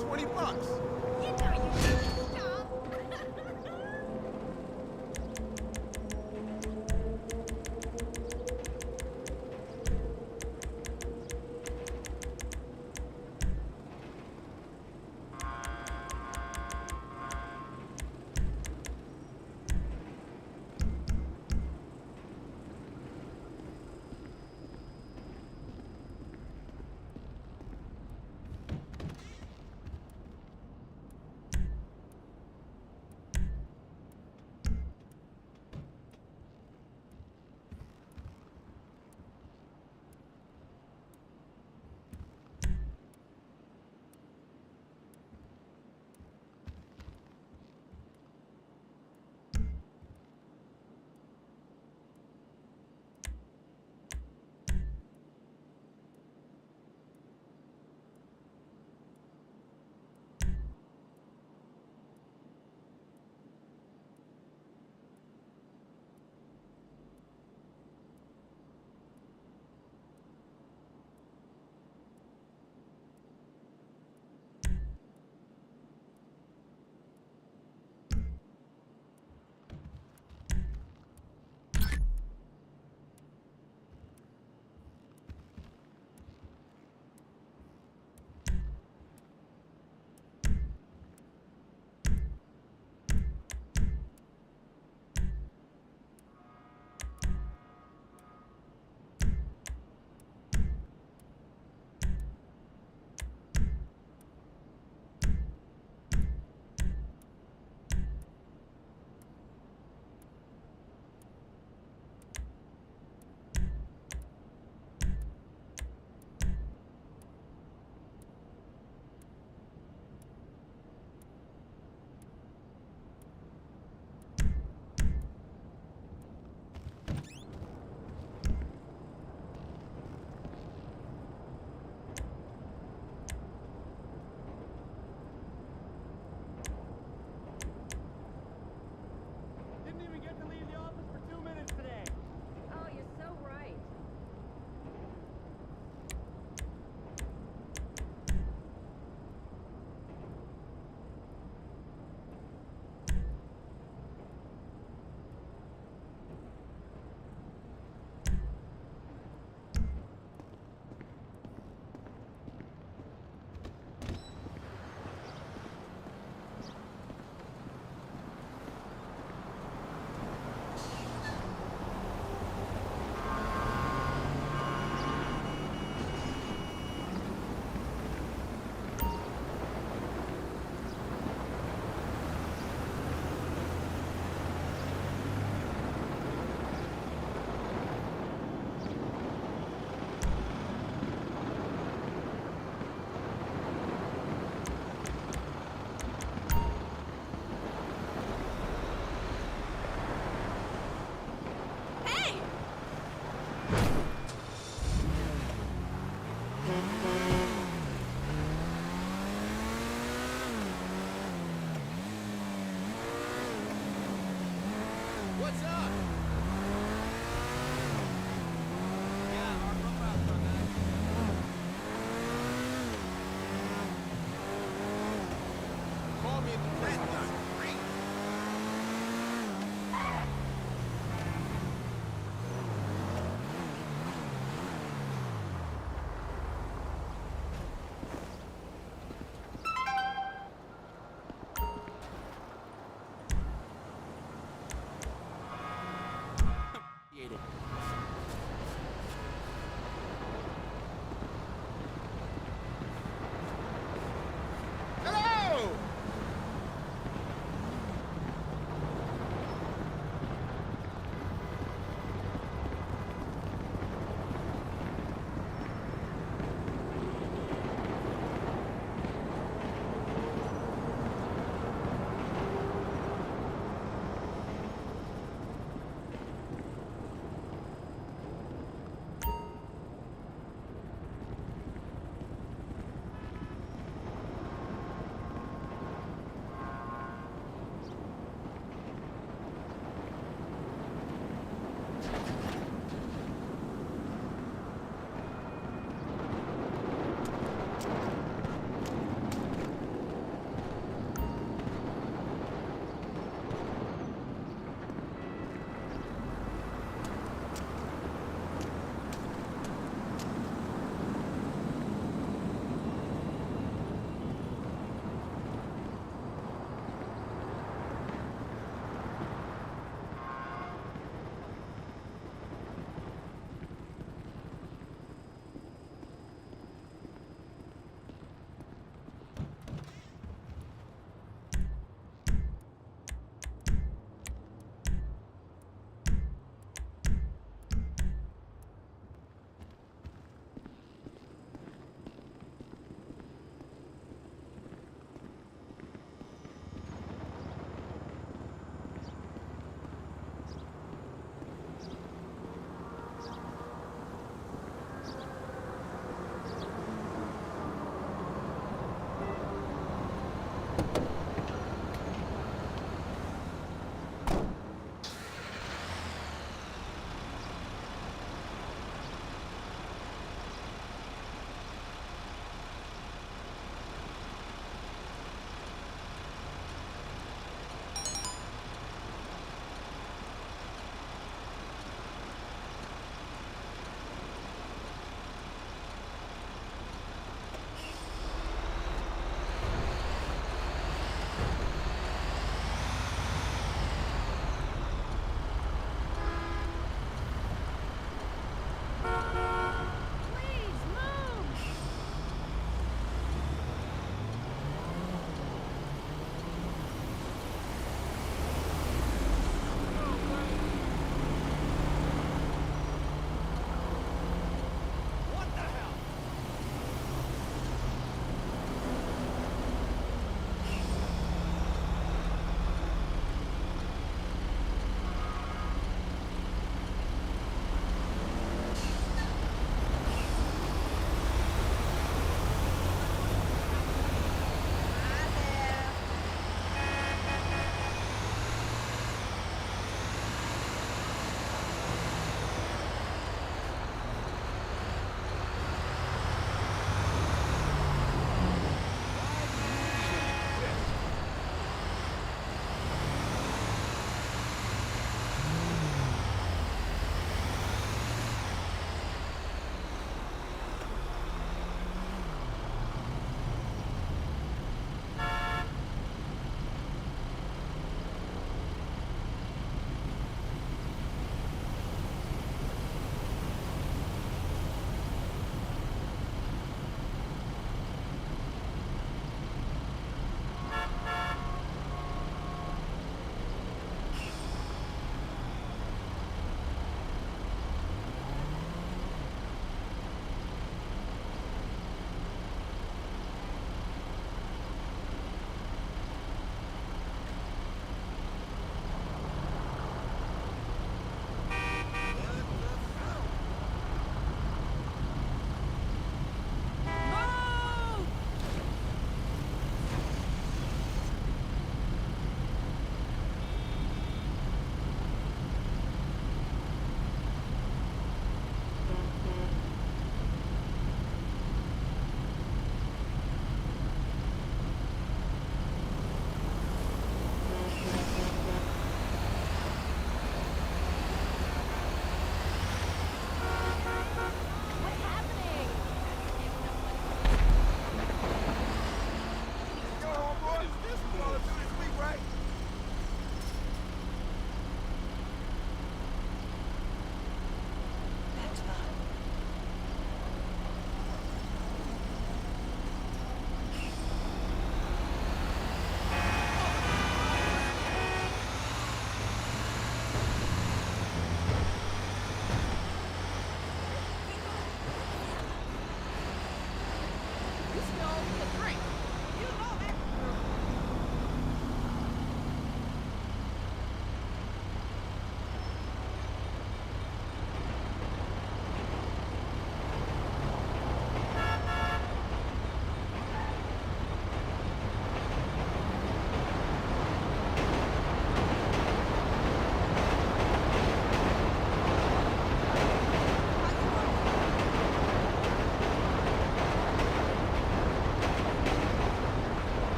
20 bucks. You know you need to stop. What's up? Yeah, our profile's on that. Call me at the red line, right? Hello!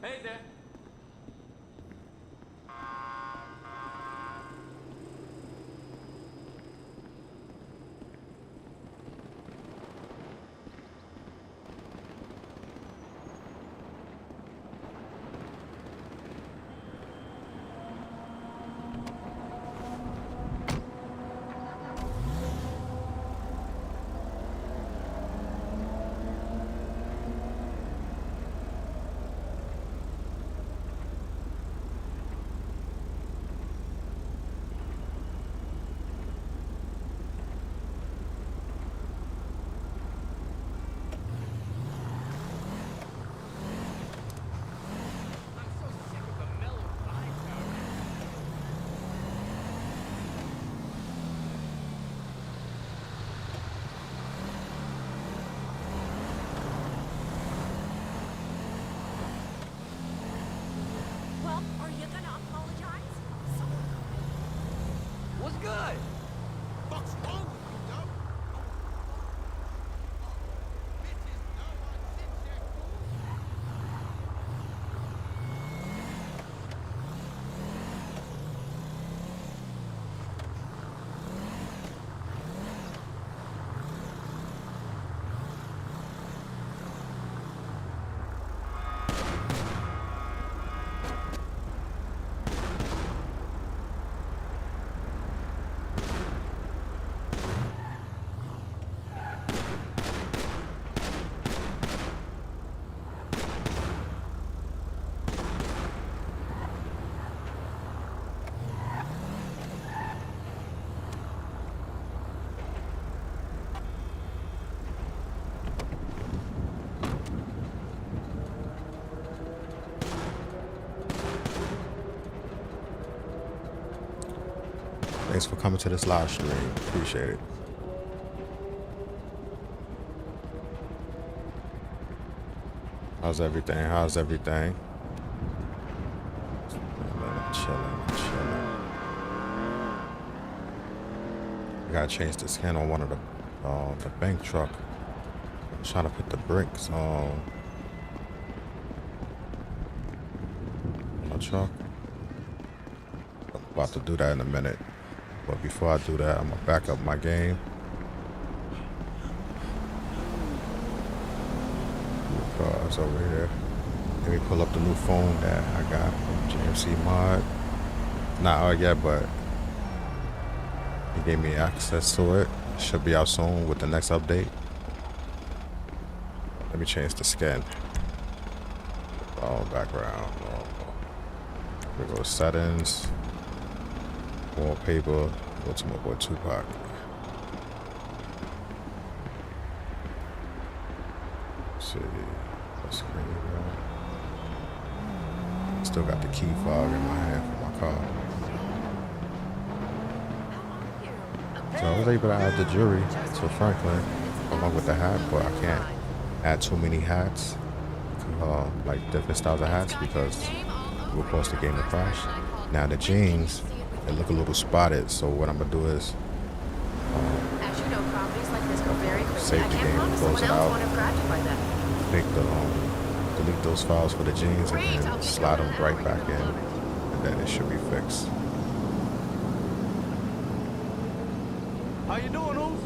Hey there. I'm so sick of the mellow vibes nowadays. Well, are you gonna apologize? So What's good? What's wrong with you, though? Bitches, no one sits there, fool. Thanks for coming to this live stream. Appreciate it. How's everything? How's everything? Chilling. I gotta change the skin on one of the bank truck. I'm trying to put the bricks on my truck. I'm about to do that in a minute. But before I do that, I'm gonna back up my game. Cars over here. Let me pull up the new phone that I got from GMC Mod. Not out yet, but he gave me access to it. Should be out soon with the next update. Let me change the skin. Background. We go to settings. Wallpaper. Go to my boy Tupac. Let's see. Let's go. Still got the key fob in my hand for my car. So I was able to add the jewelry to Franklin along with the hat, but I can't add too many hats, like different styles of hats, because we'll cause the game to crash. Now the jeans, they look a little spotted, so what I'm gonna do is As you know, properties like this go very quickly. save I the can't game, promise close someone it else out, won't have grabbed you by then. pick the delete those files for the jeans, and then slide them right back in, and then it should be fixed. How you doing, Oos?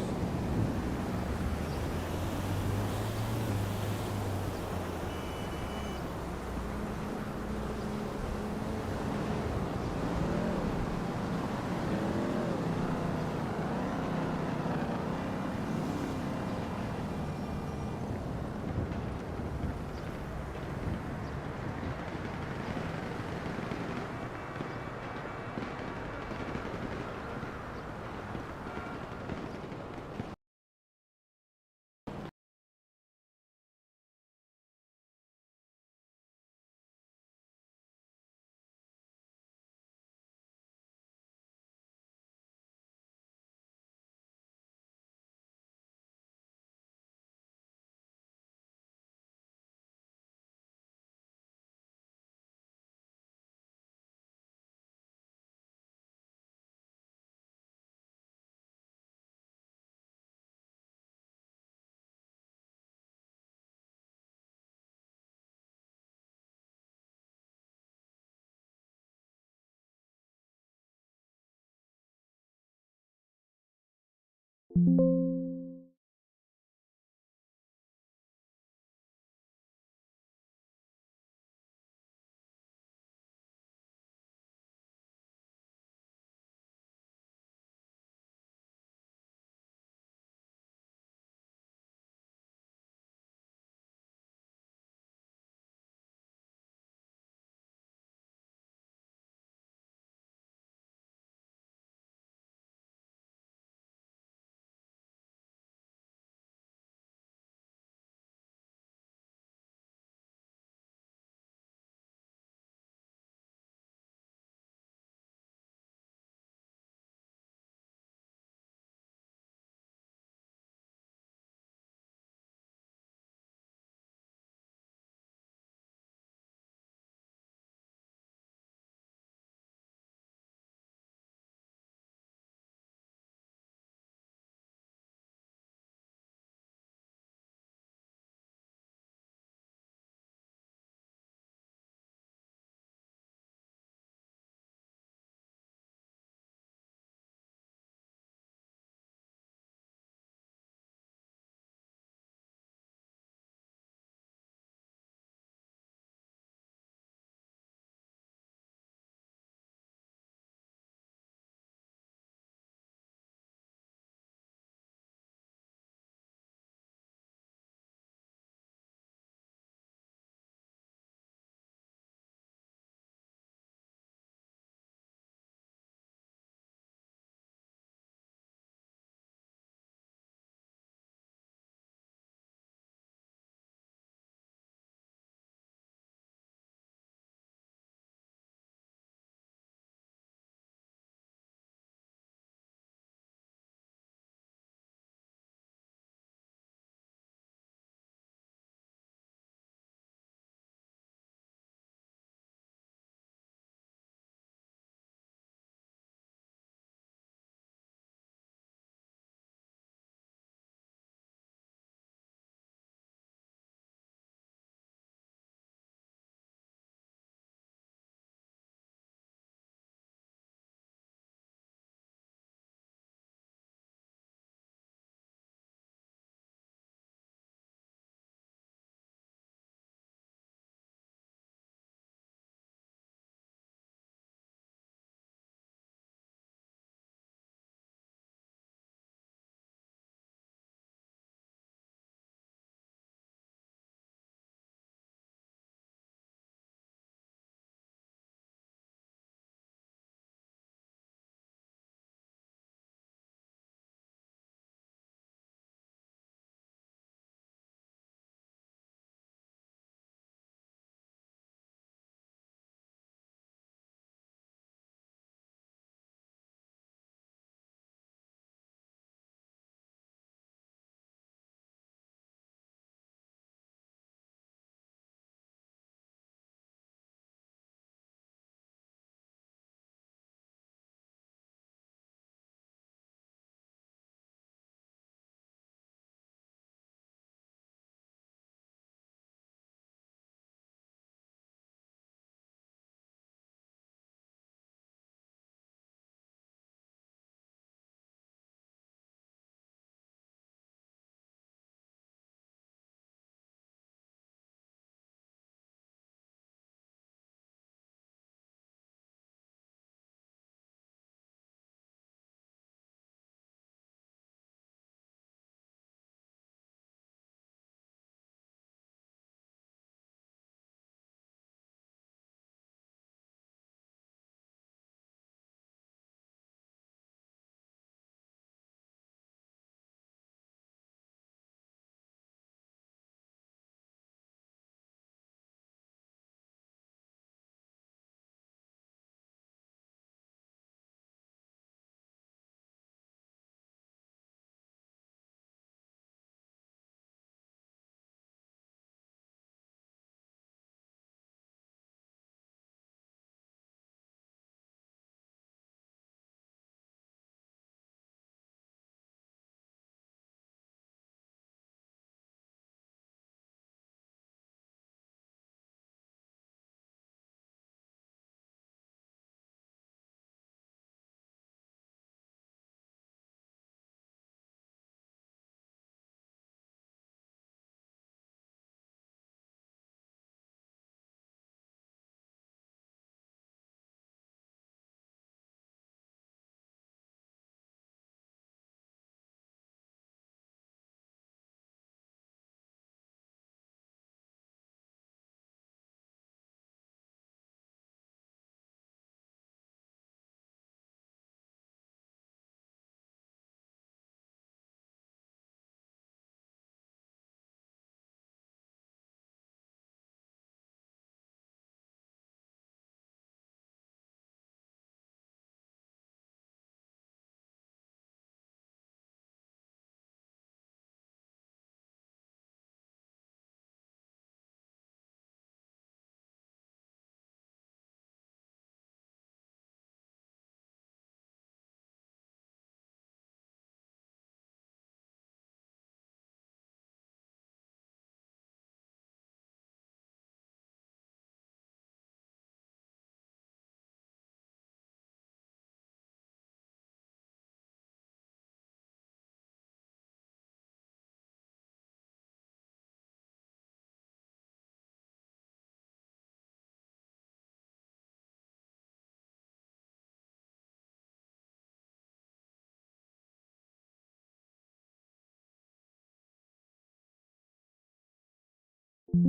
So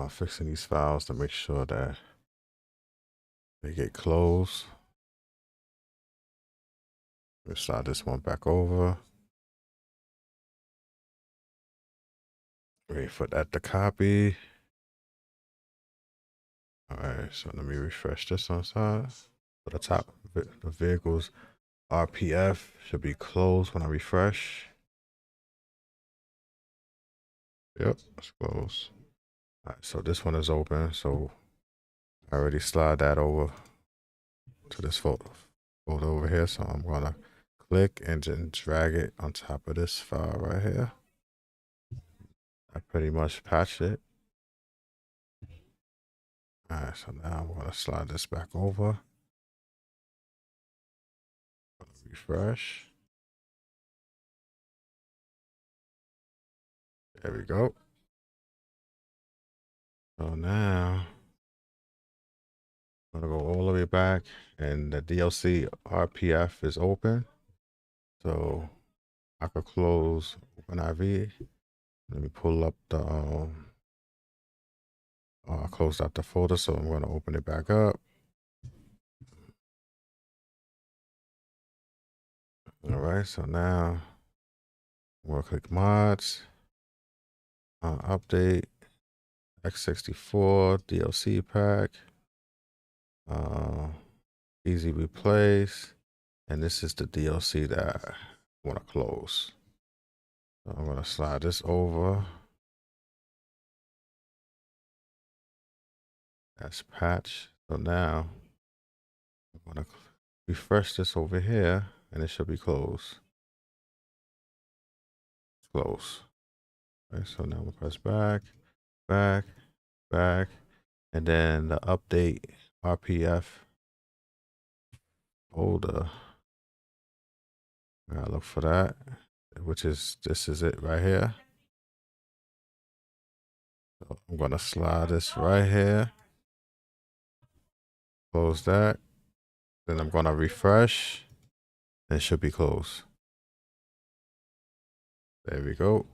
I'm fixing these files to make sure that they get closed. We'll slide this one back over. Wait for that to copy. All right, so let me refresh this on side. So the top, the vehicle's RPF should be closed when I refresh. Yep, it's closed. All right, so this one is open. So I already slide that over to this folder over here. So I'm gonna click and then drag it on top of this file right here. I pretty much patched it. All right, so now I'm gonna slide this back over. Refresh. There we go. So now I'm gonna go all the way back, and the DLC RPF is open. So I could close OpenIV. Let me pull up the I closed out the folder, so I'm gonna open it back up. All right, so now I'm gonna click mods, update, x64 DLC pack, easy replace, and this is the DLC that I want to close. So I'm gonna slide this over. That's patch. So now I'm gonna refresh this over here, and it should be closed. Close. Okay, so now we'll press back, back, back, and then the update RPF folder. I gotta look for that, which is, this is it right here. So I'm gonna slide this right here, close that, then I'm gonna refresh, and it should be closed. There we go.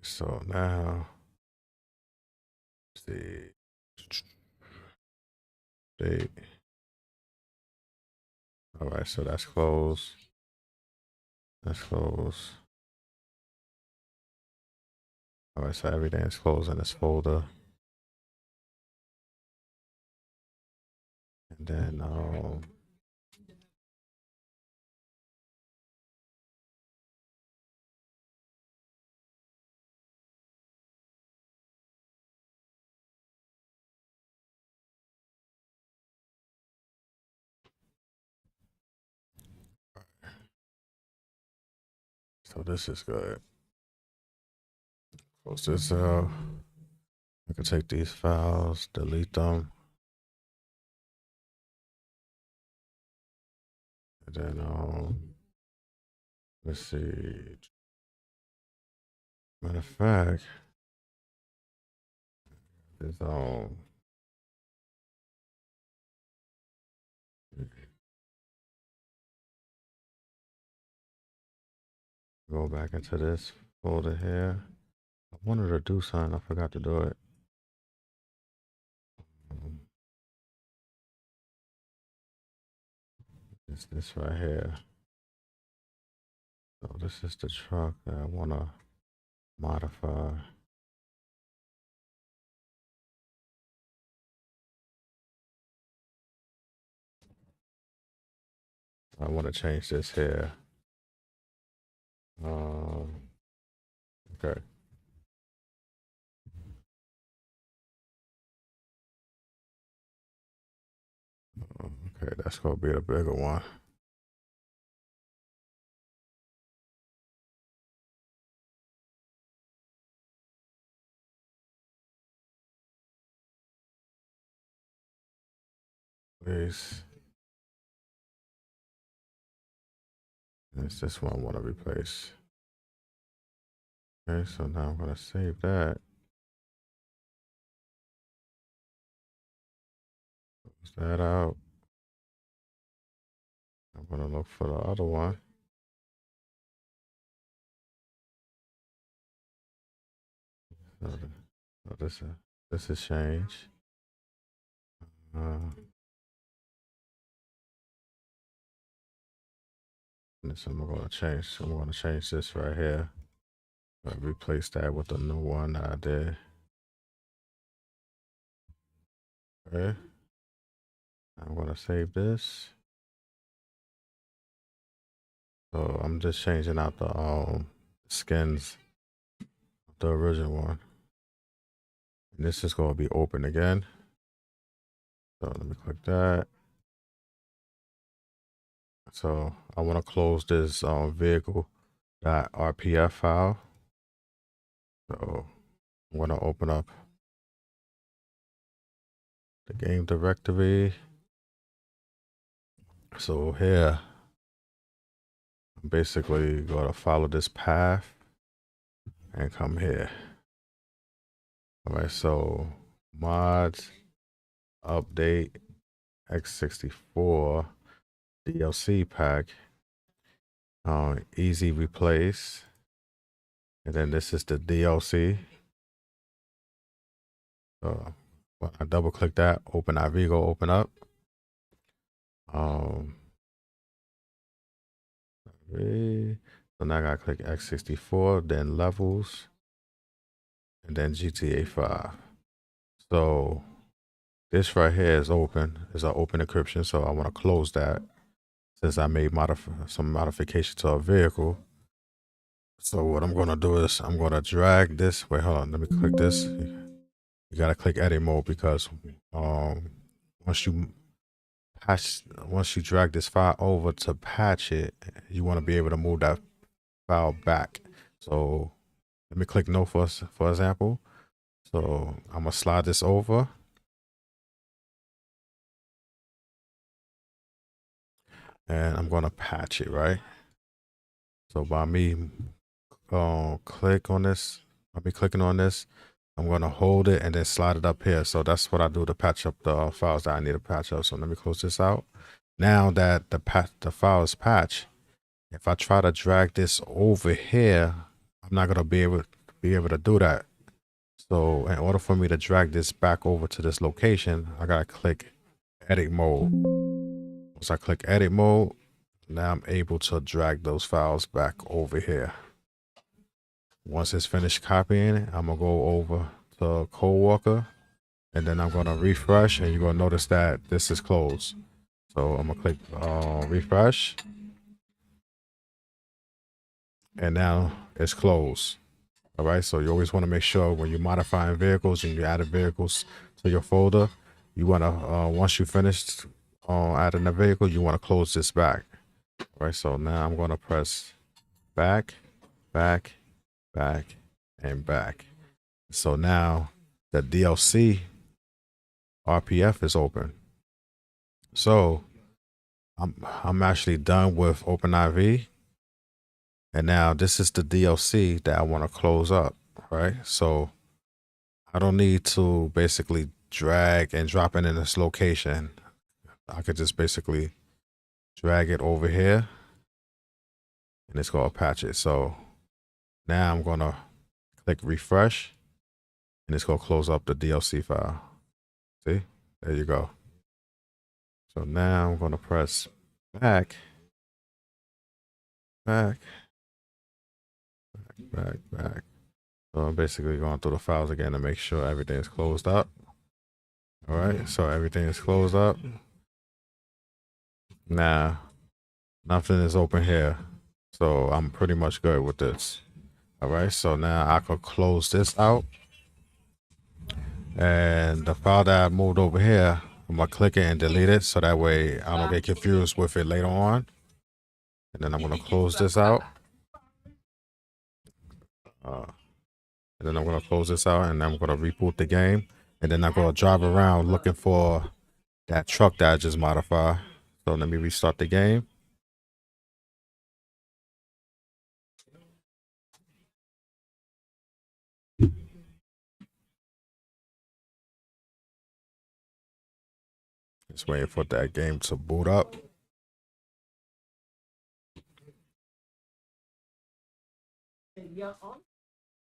So now, let's see, date. All right, so that's closed. That's closed. All right, so everything is closed in this folder. And then, so this is good. Close this out. I can take these files, delete them. And then, let's see. Matter of fact, is go back into this folder here. I wanted to do something, I forgot to do it. is this right here. So this is the truck that I want to modify. I want to change this here. Okay. Okay, that's gonna be the bigger one. Please. It's this one I want to replace. Okay, so now I'm gonna save that. Close that out. I'm gonna look for the other one. So this is change. So I'm gonna change this right here. Replace that with the new one that I did. Okay. I'm gonna save this. So I'm just changing out the skins of the original one. And this is gonna be open again. So let me click that. So I want to close this vehicle.rpf file. So I'm gonna open up the game directory. So here, I'm basically gonna follow this path and come here. All right, so mods, update, x64, DLC pack, easy replace, and then this is the DLC. So when I double click that, open IV go open up. So now I gotta click x64, then levels, and then GTA 5. So this right here is open, is an open encryption. So I want to close that since I made some modification to a vehicle. So what I'm gonna do is I'm gonna drag this. Wait, hold on. Let me click this. You gotta click edit mode because once you drag this file over to patch it, you want to be able to move that file back. So let me click no for example. So I'm gonna slide this over. And I'm gonna patch it, right? So by me clicking on this, I'm gonna hold it and then slide it up here. So that's what I do to patch up the files that I need to patch up. So let me close this out. Now that the file is patched, if I try to drag this over here, I'm not gonna be able to do that. So in order for me to drag this back over to this location, I gotta click edit mode. Once I click edit mode, now I'm able to drag those files back over here. Once it's finished copying it, I'm gonna go over to Coworker and then I'm gonna refresh and you're gonna notice that this is closed. So I'm gonna click refresh and now it's closed. All right, so you always want to make sure when you're modifying vehicles and you added vehicles to your folder, you want to once you finished adding a vehicle, you want to close this back. All right, so now I'm going to press back, back, back, and back. So now the DLC RPF is open. So I'm actually done with OpenIV. And now this is the DLC that I want to close up, right? So I don't need to basically drag and drop it in this location. I could just basically drag it over here and it's going to patch it. So now I'm going to click refresh and it's going to close up the DLC file. See, there you go. So now I'm going to press back. So I'm basically going through the files again to make sure everything is closed up. All right, so everything is closed up. Now, nothing is open here. So I'm pretty much good with this. All right, so now I could close this out. And the file that I moved over here, I'm gonna click it and delete it so that way I don't get confused with it later on. And then I'm gonna close this out. And then I'm gonna close this out and I'm gonna reboot the game. And then I'm gonna drive around looking for that truck that I just modified. So let me restart the game. Just waiting for that game to boot up.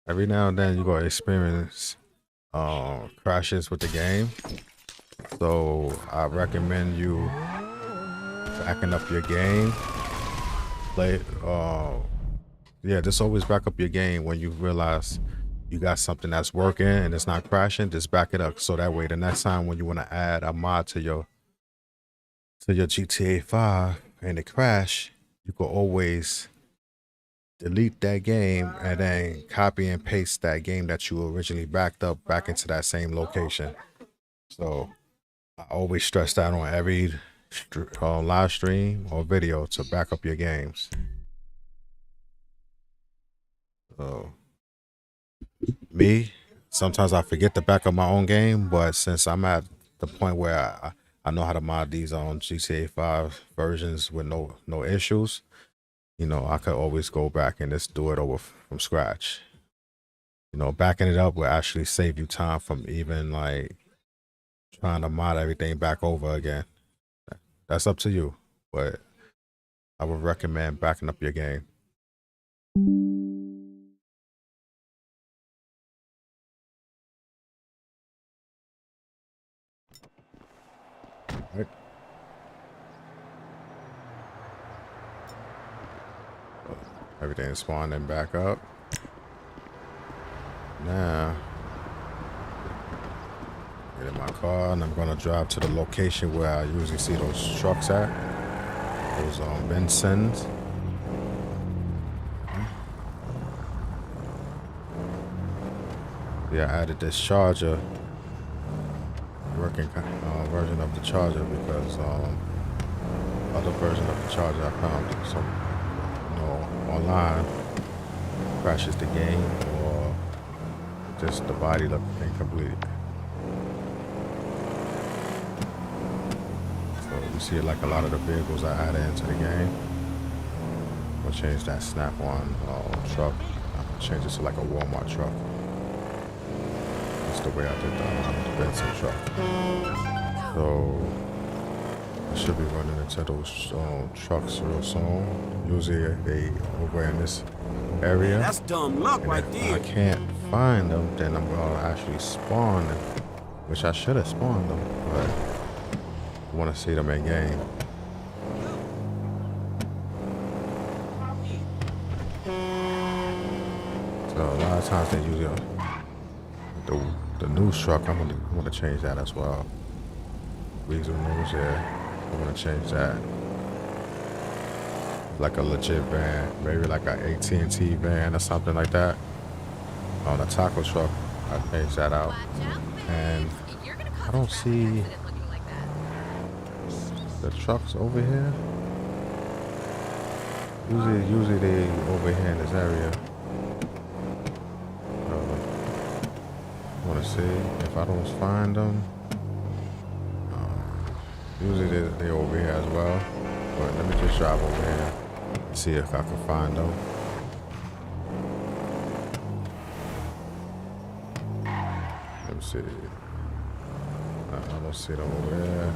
Every now and then you're gonna experience crashes with the game. So I recommend you backing up your game. Just always back up your game when you realize you got something that's working and it's not crashing. Just back it up so that way the next time when you want to add a mod to your GTA 5 and it crash, you can always delete that game and then copy and paste that game that you originally backed up back into that same location. So I always stress that on every live stream or video to back up your games. So me, sometimes I forget to back up my own game, but since I'm at the point where I know how to mod these on GTA 5 versions with no issues, you know, I could always go back and just do it over from scratch. You know, backing it up will actually save you time from even like trying to mod everything back over again. That's up to you, but I would recommend backing up your game. Right. Everything is spawning back up. Now, get in my car and I'm gonna drive to the location where I usually see those trucks at. Those Bensons. Yeah, I added this charger, working version of the charger because other version of the charger I found some, online crashes the game or just the body look incomplete. So you see like a lot of the vehicles I added into the game. I'm gonna change that Snap-on truck. I'm gonna change it to like a Walmart truck. That's the way I did the Benson truck. So I should be running into those trucks real soon. Usually they over in this area. That's dumb luck right there. If I can't find them, then I'm gonna actually spawn them, which I should have spawned them, but I want to see them in game. So a lot of times they use the news truck. I'm gonna change that as well. Weasel News, yeah. I'm gonna change that. Like a legit van, maybe like a AT&T van or something like that. On a taco truck, I changed that out. And I don't see the trucks over here. Usually they over here in this area. I want to see if I don't find them. Usually they over here as well. But let me just drive over here and see if I can find them. Let me see. I don't see them over there.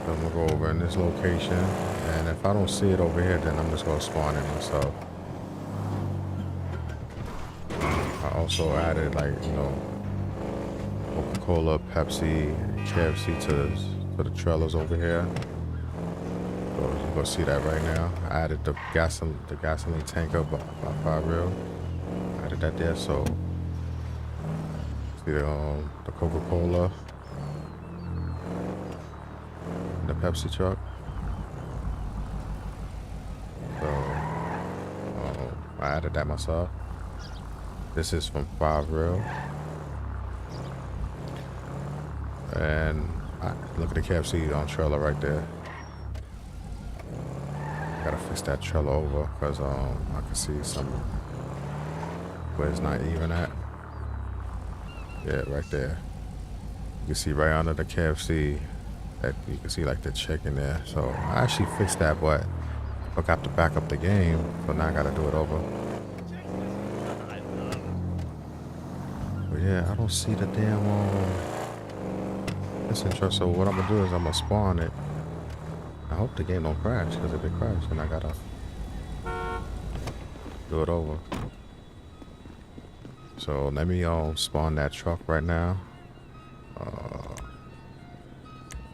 I'm gonna go over in this location, and if I don't see it over here, then I'm just gonna spawn it myself. I also added Coca-Cola, Pepsi, KFC to the trailers over here. you're gonna see that right now. I added the gasoline tanker by 5 real. I added that there, so see the Coca-Cola, and the Pepsi truck. So I added that myself. This is from 5 real. And look at the KFC on trailer right there. Gotta fix that trailer over because I can see some where it's not even at. Yeah, right there. You can see right under the KFC that you can see like the chicken there. So I actually fixed that, but I forgot to back up the game, so now I gotta do it over. But yeah, I don't see the damn this intro. So what I'm gonna do is I'm gonna spawn it. I hope the game don't crash, because if it crashes, then I gotta do it over. So let me spawn that truck right now.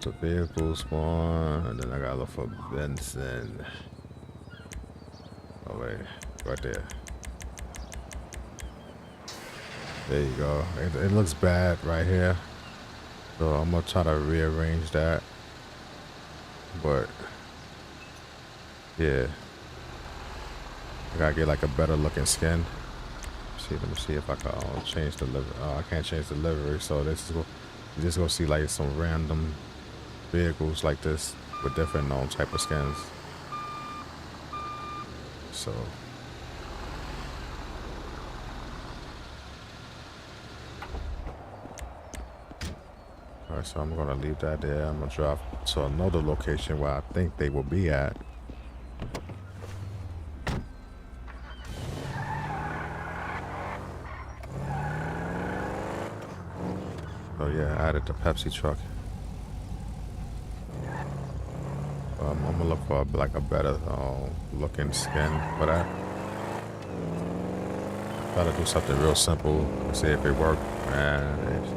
The vehicle spawn, and then I gotta look for Benson. Oh wait, right there. There you go. It looks bad right here, so I'm gonna try to rearrange that. But yeah, I gotta get like a better looking skin. Let me see if I can change the livery. I can't change the livery, so this is you're just gonna see like some random vehicles like this with different type of skins. So alright, so I'm gonna leave that there. I'm gonna drive to another location where I think they will be at. So yeah, I added the Pepsi truck. I'm gonna look for like a better looking skin for that. Try to do something real simple and see if it works, and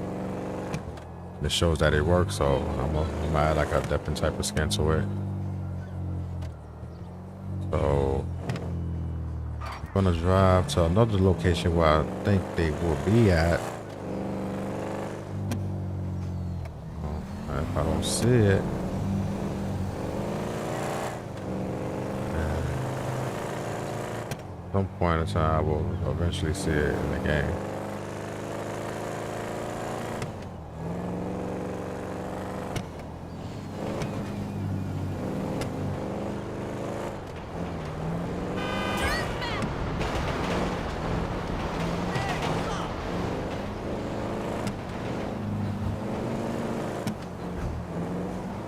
it shows that it works. So I'm gonna add like a different type of skin to it. So I'm gonna drive to another location where I think they will be at. If I don't see it, at some point in time, I will eventually see it in the game.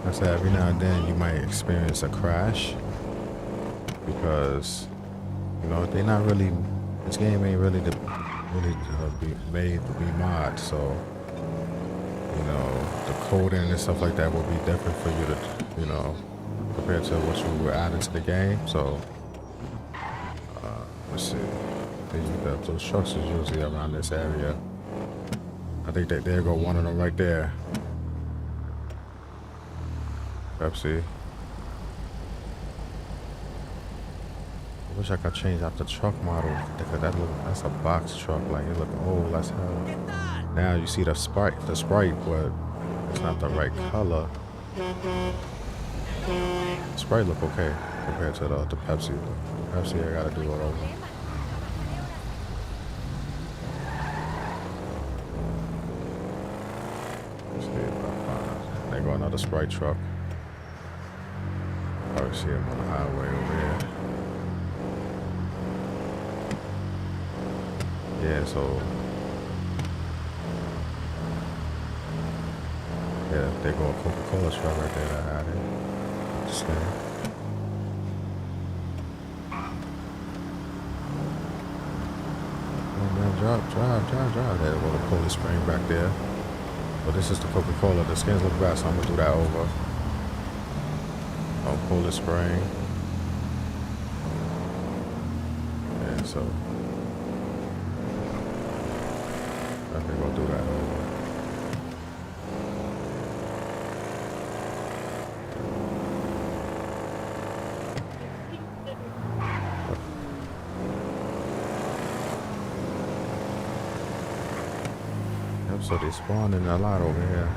Like I said, every now and then you might experience a crash because they're not really. This game ain't really be made to be mod, so the coding and stuff like that will be different for you to compared to what you were adding to the game. So let's see. Those trucks is usually around this area. I think that there go one of them right there. Pepsi. I wish I could change out the truck model because that's a box truck. Like it look old as hell. Now you see the sprite, but it's not the right color. The sprite look okay compared to the Pepsi. The Pepsi I gotta do it over. Let's see if I find. There go another sprite truck. Probably see him on the highway over here. Yeah, so yeah, they go a Coca-Cola truck right there that I added. Just kidding. Oh man, drive. There go the Polish Spring back there. But this is the Coca-Cola. The skins look bad, so I'm gonna do that over. On Polish Spring. Yeah, so I think I'll do that over. So they spawning a lot over here.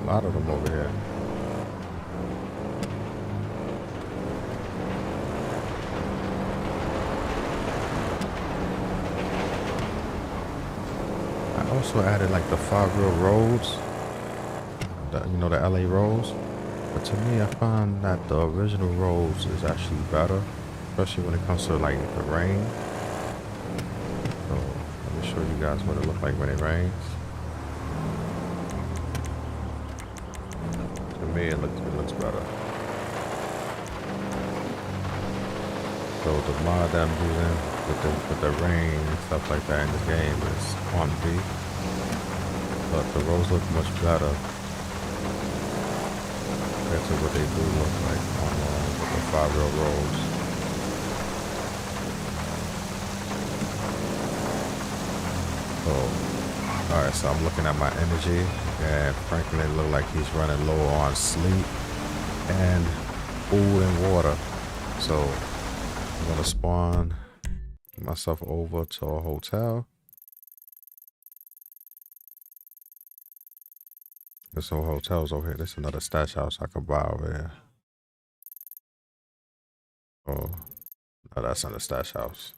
A lot of them over here. I also added like the 5 real roads, you know, the LA roads. But to me, I find that the original roads is actually better, especially when it comes to like the rain. So let me show you guys what it looks like when it rains. To me, it looks better. So the mod that I'm using with the rain and stuff like that in this game is on B. But the roads look much better compared to what they do look like on with the 5 real roads. So, alright, so I'm looking at my energy, and Franklin look like he's running low on sleep and food and water. So I'm gonna spawn myself over to a hotel. There's some hotels over here. There's another stash house I could buy over here. Oh, no, that's not a stash house.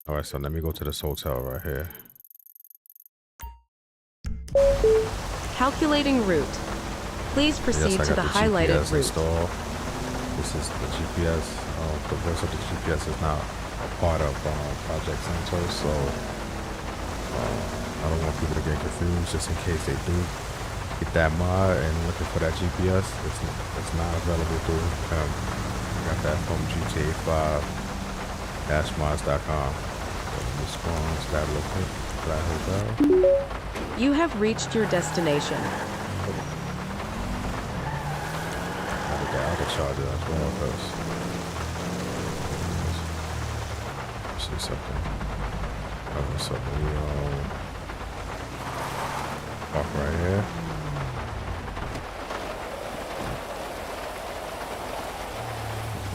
All right, so let me go to this hotel right here. Calculating route. Please proceed to the highlighted GPS route. Installed. This is the GPS. The voice of the GPS is now a part of Project Santos, so I don't want people to get confused just in case they do get that mod and looking for that GPS. It's not available through him. I got that from GTA 5-mods.com. Response that location to that hotel. You have reached your destination. I did the auto charger as well, because see something. Something we walk right here.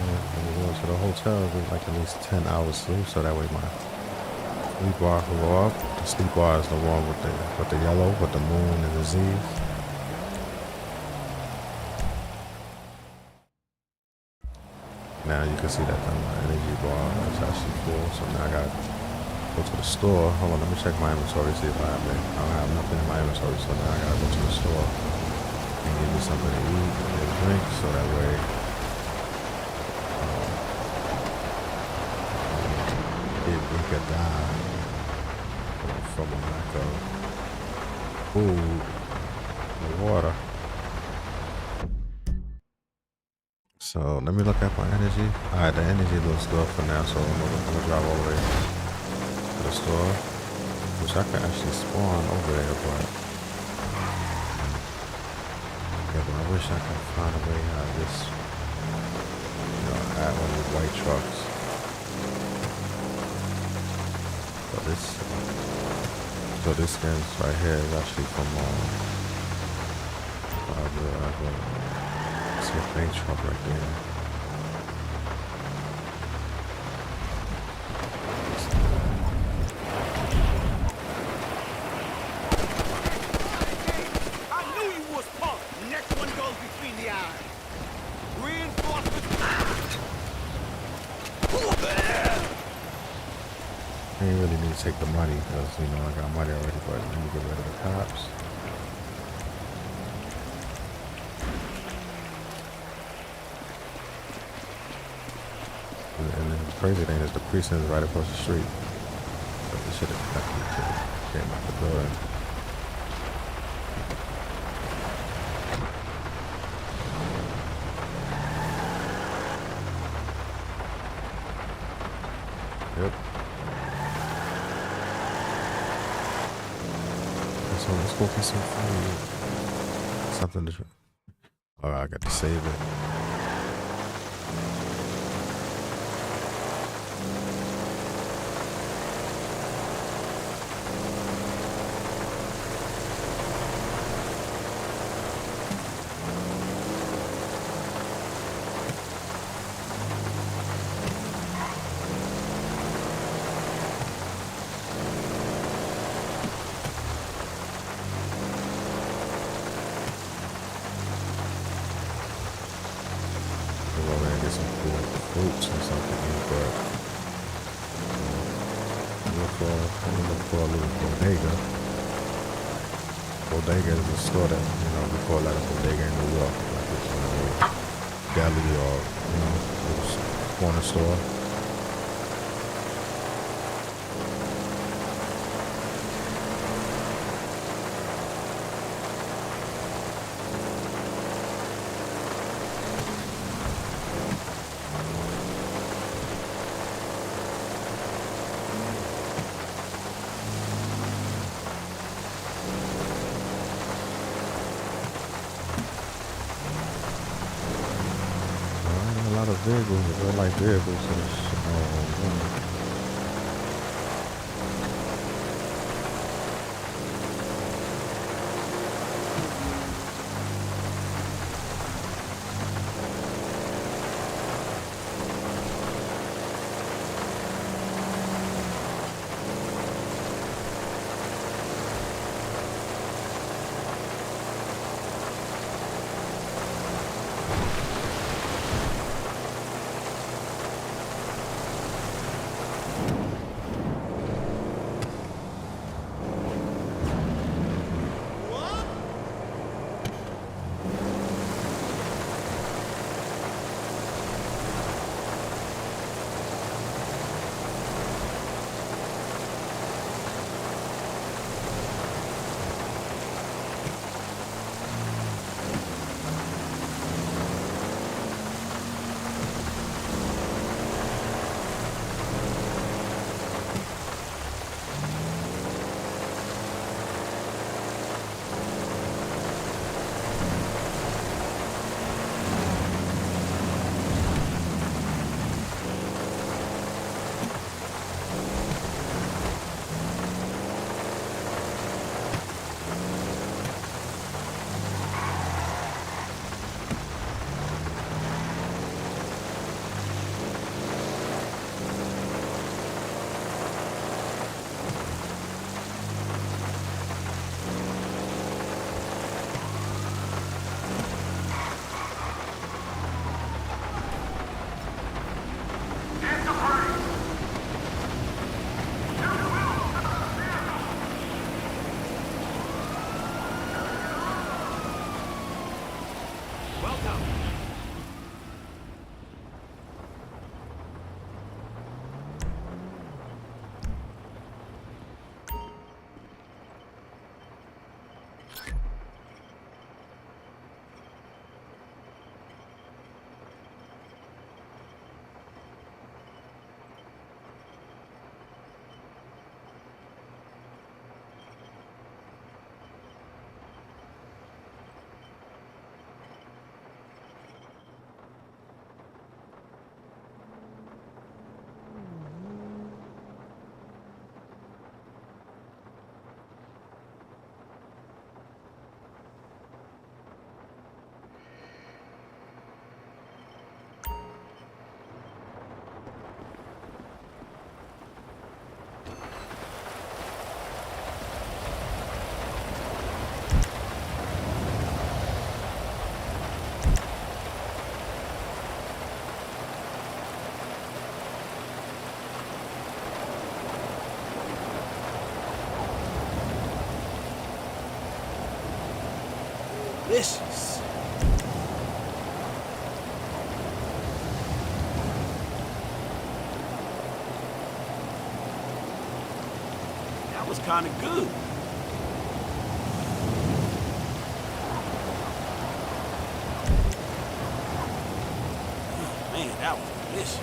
When we go to the hotel, we like at least 10 hours sleep, so that way my sleep bar will go up. The sleep bar is the one with the yellow, with the moon and the Z's. Now you can see that my energy bar is actually full, so now I gotta go to the store. Hold on, let me check my inventory, see if I have it. I don't have nothing in my inventory, so now I gotta go to the store and give me something to eat and drink, so that way we could die from a lack of food and water. So let me look at my energy. Alright, the energy looks good for now, so I'm gonna drive all the way to the store, which I can actually spawn over there, but yeah, but I wish I could find a way out of this, you know, add one of these white trucks. So this skin right here is actually from it's a paint truck right there. I knew you was punk. Next one goes between the eyes. Reinforcements. I ain't really need to take the money because, you know, I got money already, but let me get rid of the cops. And the crazy thing is the precinct is right across the street. So this should have came out the building. Yep. So let's go get some food. Something to drink. Alright, I got to save it. and get some cool fruits and something to eat, but I'm looking for a little bodega. Bodega is a store that, we call that a bodega in New York, like it's a little deli or, little corner store. A lot of vehicles, real life vehicles, Delicious. That was kind of good. Man, that was delicious.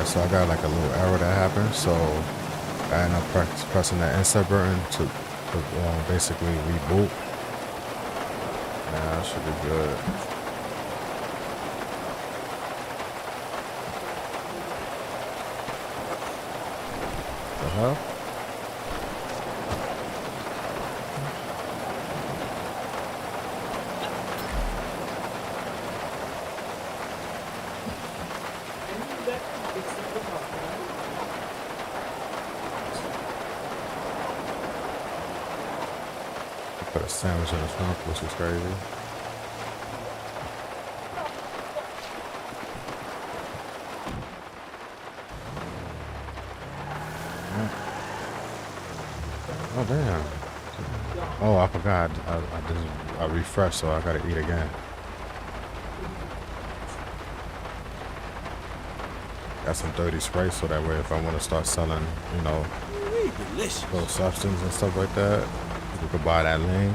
Alright, so I got like a little error that happened. So I ended up pressing the insert button to basically reboot. Nah, that should be good. The hell? Put a sandwich in the trunk, which is crazy. Oh damn! Oh, I forgot. I refreshed, so I gotta eat again. Got some dirty spray, so that way, if I want to start selling, you know, little substance and stuff like that, we could buy that lane.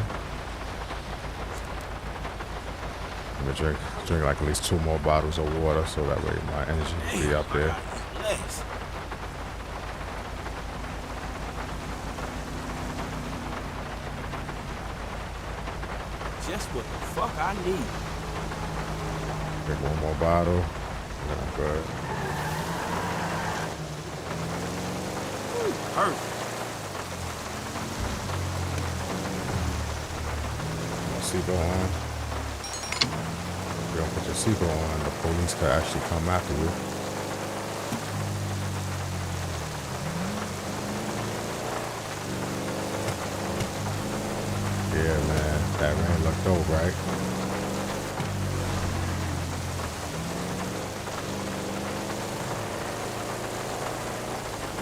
I'm gonna drink like at least 2 more bottles of water, so that way my energy will be up there. Just what the fuck I need. Drink 1 more bottle. Yeah, I'm good. Perfect. Seatbelt on. If you don't put your seatbelt on, the police could actually come after you. Yeah, man, that rain looked dope, right?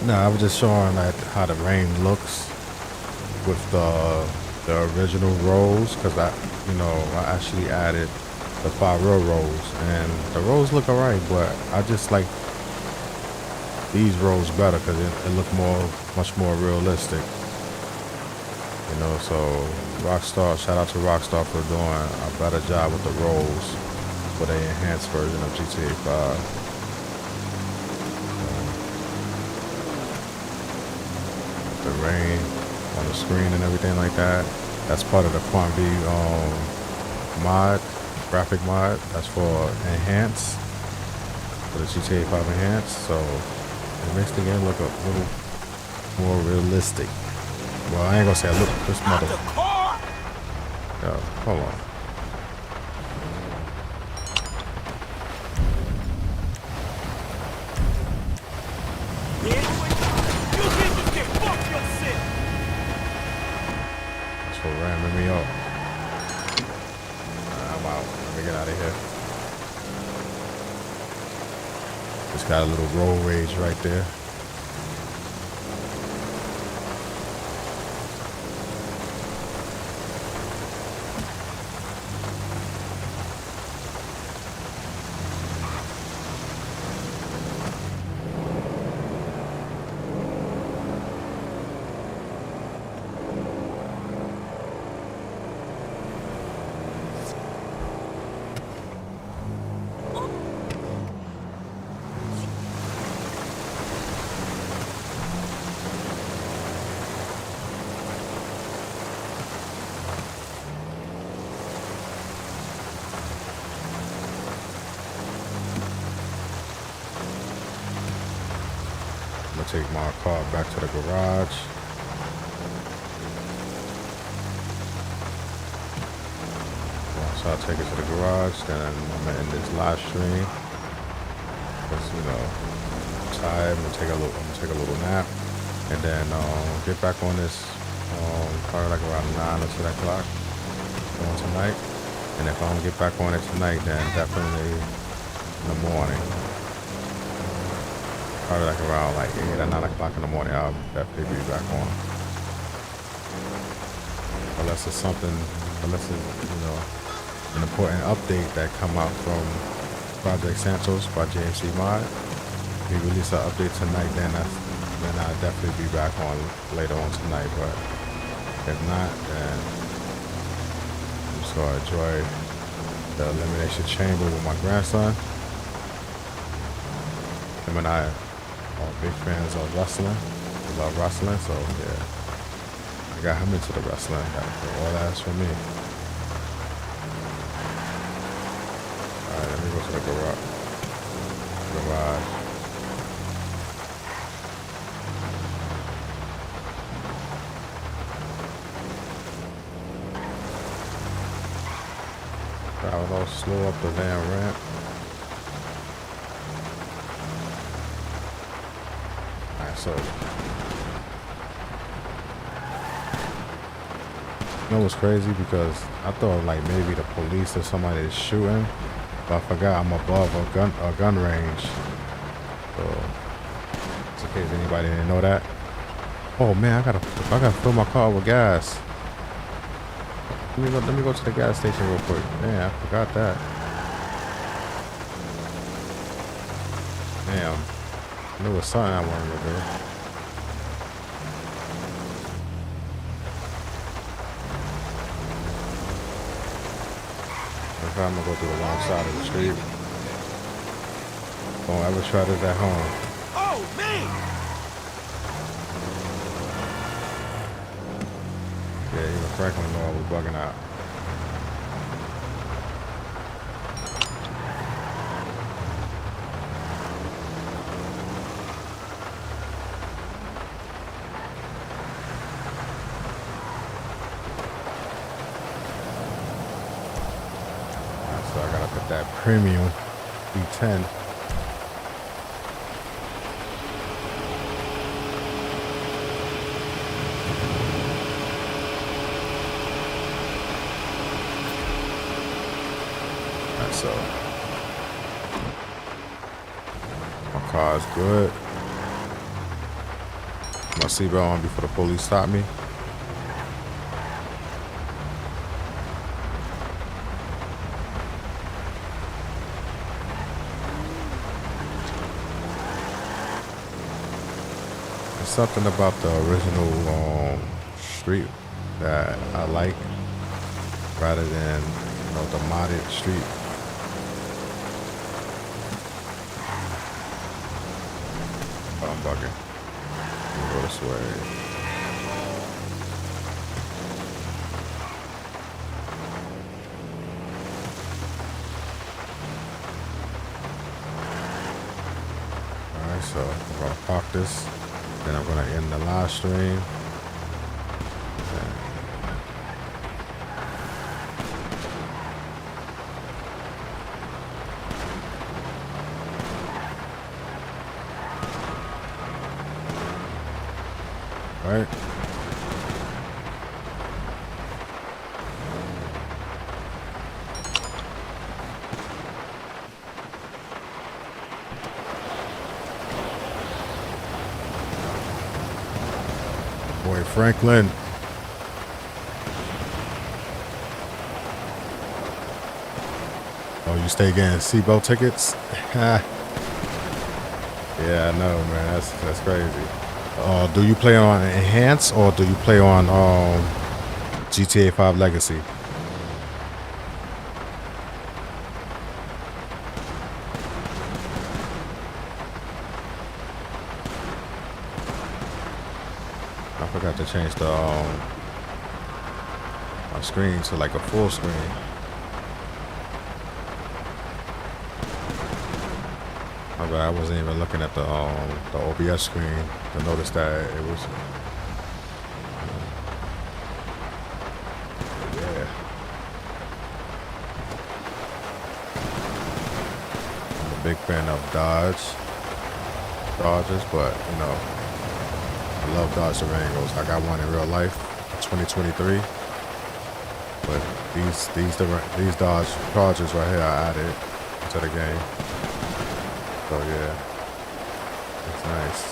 No, I was just showing like how the rain looks with the original rows, because I actually added the 5-row rows, and the rows look alright, but I just like these rows better because it look much more realistic. You know, so Rockstar, shout out to Rockstar for doing a better job with the rows for the enhanced version of GTA 5. The rain on the screen and everything like that. That's part of the Quant V mod, graphic mod. That's for enhance, for the GTA 5 enhance. So it makes the game look a little more realistic. Well, I ain't gonna say look this mother. Yo, hold on. Ramming me up. I'm out. Let me get out of here. Just got a little road rage right there. Take my car back to the garage. So I'll take it to the garage, then I'm gonna end this live stream. Cause you know, I'm tired. I'm gonna take a little nap, and then get back on this probably like around 9 or 10 o'clock on tonight. And if I don't get back on it tonight, then definitely in the morning. Probably like around like 8 or 9 o'clock in the morning, I'll definitely be back on. Unless it's you know, an important update that come out from Project Santos by JMC Mod. If we release an update tonight, then I'll definitely be back on later on tonight. But if not, then I'm just gonna enjoy the Elimination Chamber with my grandson. Him and I are big fans of wrestling. We love wrestling, so yeah. I got him into the wrestling. All that's for me. Alright, let me go to the garage. Drive a little slow up the damn ramp. Alright, so you know what's crazy? Because I thought like maybe the police or somebody is shooting, but I forgot I'm above a gun range. So just in case anybody didn't know that. Oh man, I gotta fill my car with gas. Let me go to the gas station real quick. Man, I forgot that. Damn. There was something I wanted to do. I'm gonna go through the wrong side of the street. Don't ever try this at home. Oh, man! Yeah, even Franklin know I was bugging out. So I gotta put that premium V10. So my car is good. My seatbelt on before the police stop me. There's something about the original street that I like rather than the modded street. Oh, I'm bugging. Let me go this way. Alright, so I'm gonna park this. Then I'm gonna end the live stream. Right. Boy, Franklin. Oh, you stay getting seatbelt tickets? Yeah, I know, man. That's crazy. Do you play on Enhance or do you play on GTA 5 Legacy? I forgot to change the my screen to like a full screen. I wasn't even looking at the OBS screen to notice that it was. Yeah. I'm a big fan of Dodges, but I love Dodge Durangos. I got one in real life, 2023. But these Dodge Chargers right here, I added to the game. So yeah, it's nice.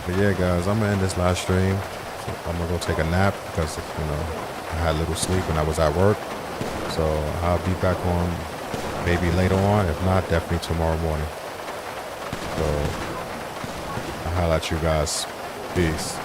But yeah, guys, I'm gonna end this live stream. So I'm gonna go take a nap because I had a little sleep when I was at work. So I'll be back on maybe later on. If not, definitely tomorrow morning. So I'll holler at you guys. Peace.